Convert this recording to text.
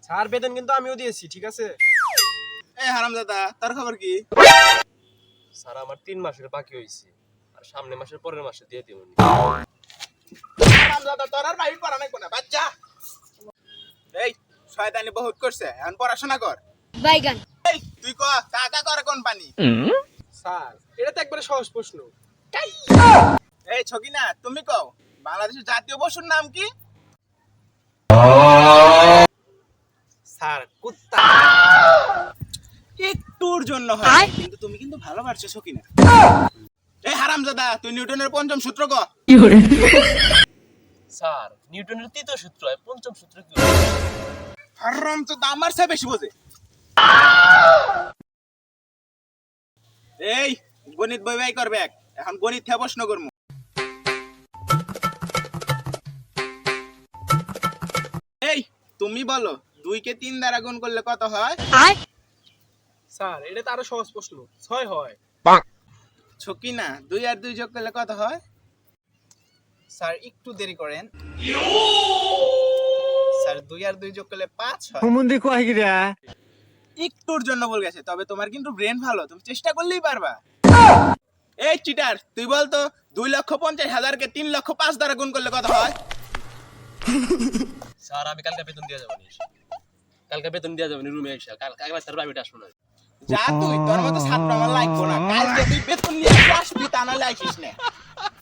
Sir বেতন কিন্তু আমিও দিয়েছি, ঠিক আছে? এই হারামজাদা, তোর খবর কি? স্যার আমার 3 মাসের বাকি হইছে, আর সামনের মাসের পরের মাসে দিয়ে দিব। হারামজাদা, তোর আর বাইর করা নাই কোনা, বাচ্চা। এই শয়তানি বহুত করছে, এখন পড়াশোনা কর। বাইগান। এই তুই ক কাকা করে কোন পানি? স্যার এটা তো একবারে সহজ প্রশ্ন। এই ছকিনা, তুমি কও বাংলাদেশের জাতীয় পশুর নাম কি? স্যার কুত্তা। একটুর জন্য হয়, কিন্তু তুমি কিন্তু ভালো পারছো ছকিনা। এই হারামজাদা, তুই নিউটনের পঞ্চম সূত্র ক। স্যার নিউটনের তৃতীয় সূত্র হয়, পঞ্চম সূত্র কি? হারামজাদা আমার চেয়ে বেশি বোঝে। এই গণিত বই বাই করবে, এখন গণিত থেকে প্রশ্ন করবো। এই তুমি বলো 2 কে 3 দ্বারা গুণ করলে কত হয়? স্যার এটা তো আরো সহজ প্রশ্ন, 6 হয়। ছকিনা, 2 আর 2 যোগ করলে কত হয়? স্যার একটু দেরি করেন। স্যার 2 আর 2 যোগ করলে 5 হয়। হুমুন্দি কয় গিরা একটুর জন্য বল গেছে, তবে তোমার কিন্তু ব্রেন ভালো, তুমি চেষ্টা করলেই পারবা। এই চিটার, তুই বল তো 2,50,000 কে 3,05,000 দ্বারা গুণ করলে কত হয়? স্যার আমি কালকে বেতন দিয়ে যাবো নি, কালকে বেতন দিয়ে যাবো নি রুমে এসে, কালকে স্যার প্রাইভেট আসবো না। যা তুই, তোর মতো ছাত্র আমার লাগবো না, কালকে তুই বেতন নিয়ে আসবি, তা নাহলে আসিস না।